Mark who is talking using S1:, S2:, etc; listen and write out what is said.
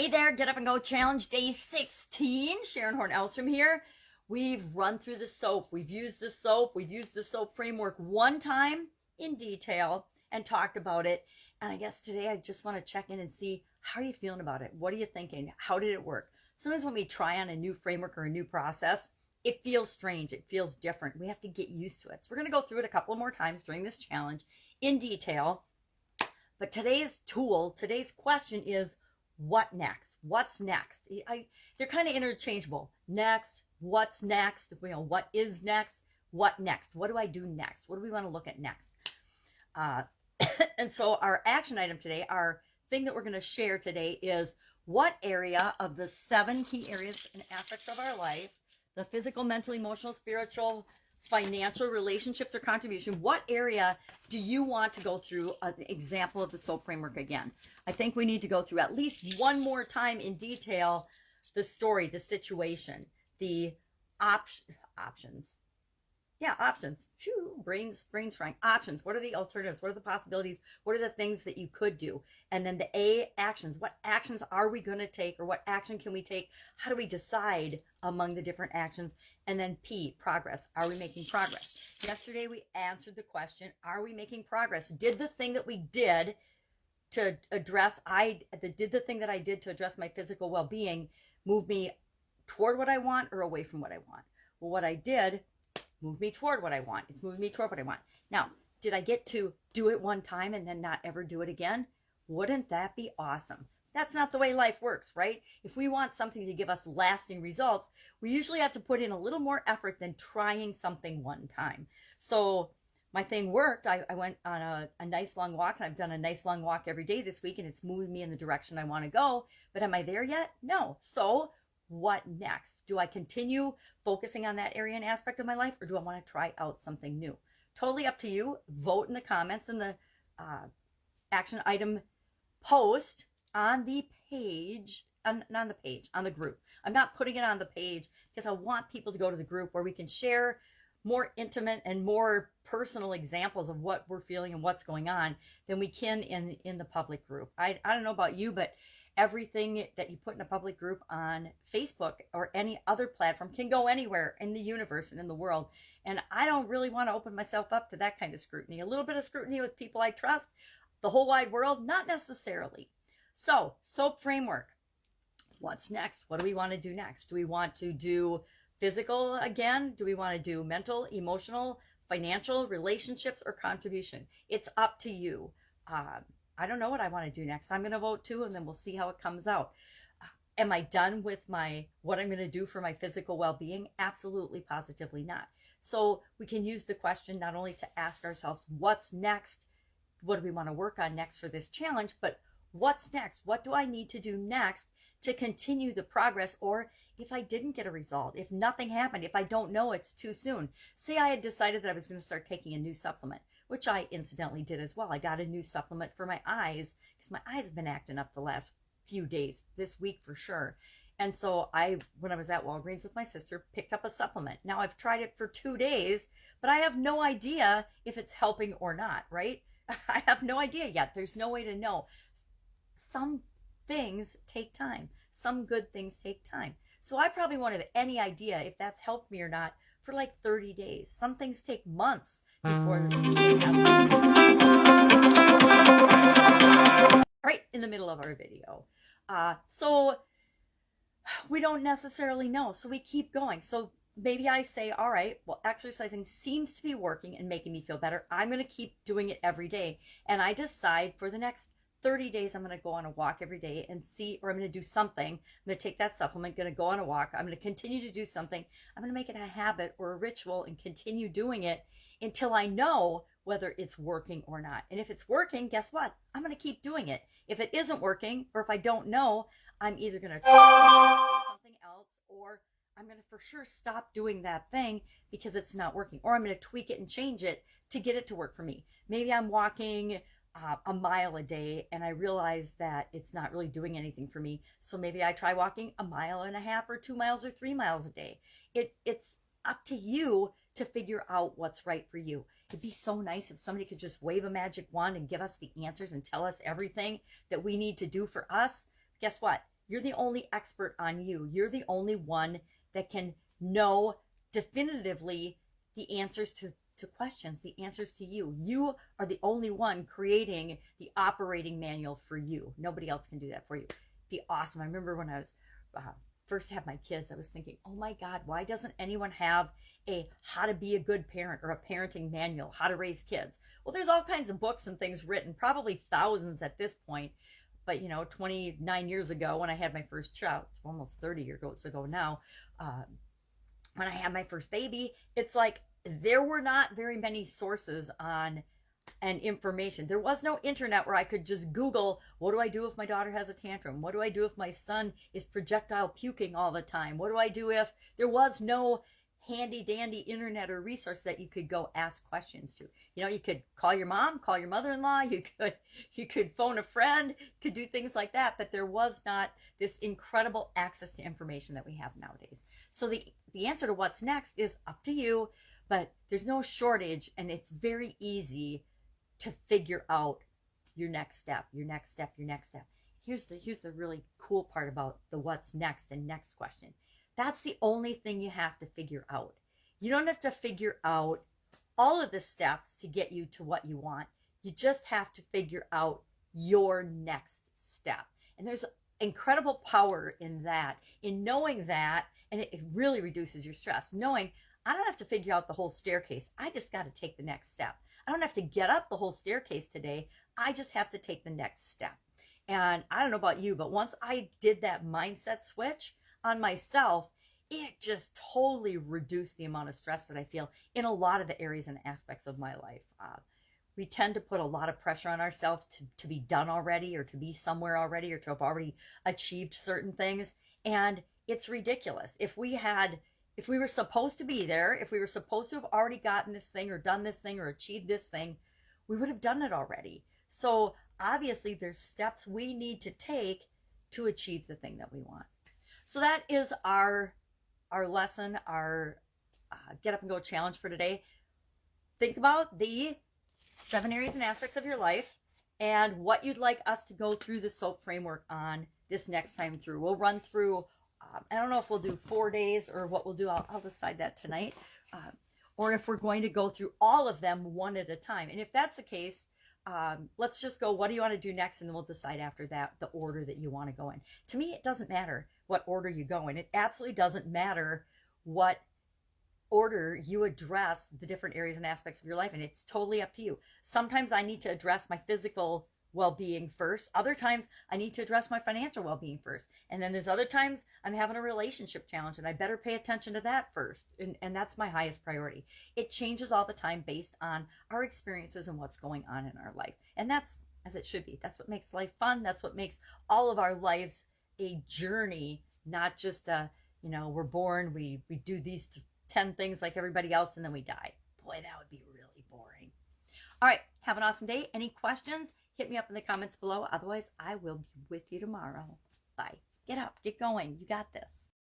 S1: Hey there, Get Up and Go Challenge Day 16. Sharon Horne-Ellstrom here. We've run through the soap. We've used the soap. We've used the soap framework one time in detail and talked about it. And I guess today I just want to check in and see, how are you feeling about it? What are you thinking? How did it work? Sometimes when we try on a new framework or a new process, it feels strange. It feels different. We have to get used to it. So we're going to go through it a couple more times during this challenge in detail. But today's question is, what next? What's next? They're kind of interchangeable. Next, what's next? What is next? What next? What do I do next? What do we want to look at next? And so our action item today, our thing that we're going to share today is, what area of the 7 key areas and aspects of our life, the physical, mental, emotional, spiritual, financial, relationships, or contribution, what area do you want to go through an example of the SOAP framework again? I think we need to go through at least one more time in detail the story, the situation, the options. Yeah, options. Phew, brains frying. Options. What are the alternatives? What are the possibilities? What are the things that you could do? And then the A, actions. What actions are we going to take, or what action can we take? How do we decide among the different actions? And then P, progress. Are we making progress? Yesterday we answered the question, are we making progress? Did the thing that we did to address, did the thing that I did to address my physical well-being move me toward what I want or away from what I want? Well, what I did move me toward what I want. It's moving me toward what I want. Now, did I get to do it one time and then not ever do it again? Wouldn't that be awesome? That's not the way life works, right? If we want something to give us lasting results, we usually have to put in a little more effort than trying something one time. So my thing worked. I went on a nice long walk, and I've done a nice long walk every day this week, and it's moving me in the direction I want to go. But am I there yet? No. So what next? Do I continue focusing on that area and aspect of my life, or do I want to try out something new? Totally up to you. Vote in the comments in the action item post on the page, on the group. I'm not putting it on the page because I want people to go to the group where we can share more intimate and more personal examples of what we're feeling and what's going on than we can in the public group. I don't know about you, but everything that you put in a public group on Facebook or any other platform can go anywhere in the universe and in the world. And I don't really want to open myself up to that kind of scrutiny. A little bit of scrutiny with people I trust, the whole wide world, not necessarily. So, SOAP framework. What's next? What do we want to do next? Do we want to do physical again? Do we want to do mental, emotional, financial, relationships, or contribution? It's up to you. I don't know what I want to do next. I'm going to vote too, and then we'll see how it comes out. Am I done with what I'm going to do for my physical well-being? Absolutely, positively not. So we can use the question not only to ask ourselves, what's next? What do we want to work on next for this challenge? But what's next? What do I need to do next to continue the progress? Or if I didn't get a result, if nothing happened, if I don't know, it's too soon. Say I had decided that I was going to start taking a new supplement, which I incidentally did as well. I got a new supplement for my eyes because my eyes have been acting up the last few days, this week for sure. And so when I was at Walgreens with my sister, picked up a supplement. Now I've tried it for 2 days, but I have no idea if it's helping or not, right? I have no idea yet. There's no way to know. Some things take time. Some good things take time. So I probably won't have any idea if that's helped me or not for like 30 days. Some things take months before they have. Right in the middle of our video. So we don't necessarily know. So we keep going. So maybe I say, all right, well, exercising seems to be working and making me feel better. I'm going to keep doing it every day. And I decide for the next 30 days, I'm going to go on a walk every day and see, or I'm going to do something. I'm going to take that supplement, going to go on a walk. I'm going to continue to do something. I'm going to make it a habit or a ritual and continue doing it until I know whether it's working or not. And if it's working, guess what? I'm going to keep doing it. If it isn't working, or if I don't know, I'm either going to try to do something else, or I'm going to for sure stop doing that thing because it's not working, or I'm going to tweak it and change it to get it to work for me. Maybe I'm walking a mile a day and I realize that it's not really doing anything for me. So maybe I try walking 1.5 miles or 2 miles or 3 miles a day. It's up to you to figure out what's right for you. It'd be so nice if somebody could just wave a magic wand and give us the answers and tell us everything that we need to do for us. Guess what? You're the only expert on you. You're the only one that can know definitively the answers to questions, the answers to you. You are the only one creating the operating manual for you. Nobody else can do that for you. Be awesome. I remember when I was first had my kids, I was thinking, oh my God, why doesn't anyone have a how to be a good parent or a parenting manual, how to raise kids? Well, there's all kinds of books and things written, probably thousands at this point. But 29 years ago when I had my first child, almost 30 years ago now, when I had my first baby, it's like there were not very many sources on and information. There was no internet where I could just Google, what do I do if my daughter has a tantrum? What do I do if my son is projectile puking all the time? What do I do if there was no handy dandy internet or resource that you could go ask questions to? You could call your mom, call your mother-in-law, you could phone a friend, you could do things like that, but there was not this incredible access to information that we have nowadays. So the answer to what's next is up to you, but there's no shortage, and it's very easy to figure out your next step. Here's the really cool part about the what's next and next question. That's the only thing you have to figure out. You don't have to figure out all of the steps to get you to what you want. You just have to figure out your next step. And there's incredible power in that, in knowing that, and it really reduces your stress. Knowing I don't have to figure out the whole staircase. I just got to take the next step. I don't have to get up the whole staircase today. I just have to take the next step. And I don't know about you, but once I did that mindset switch on myself, it just totally reduced the amount of stress that I feel in a lot of the areas and aspects of my life. We tend to put a lot of pressure on ourselves to be done already, or to be somewhere already, or to have already achieved certain things. And it's ridiculous. If we were supposed to be there, if we were supposed to have already gotten this thing or done this thing or achieved this thing, we would have done it already. So obviously there's steps we need to take to achieve the thing that we want. So that is our lesson, our get up and go challenge for today. Think about the 7 areas and aspects of your life and what you'd like us to go through the SOAP framework on this next time through. We'll run through, I don't know if we'll do 4 days or what we'll do. I'll decide that tonight. Or if we're going to go through all of them one at a time. And if that's the case, let's just go, what do you want to do next? And then we'll decide after that the order that you want to go in. To me, it doesn't matter what order you go in. It absolutely doesn't matter what order you address the different areas and aspects of your life. And it's totally up to you. Sometimes I need to address my physical well-being first. Other times I need to address my financial well-being first. And then there's other times I'm having a relationship challenge and I better pay attention to that first. And that's my highest priority. It changes all the time based on our experiences and what's going on in our life. And that's as it should be. That's what makes life fun. That's what makes all of our lives a journey, not just we're born, we do these 10 things like everybody else, and then we die. Boy, that would be really boring. All right, have an awesome day. Any questions? Hit me up in the comments below. Otherwise, I will be with you tomorrow. Bye. Get up, get going. You got this.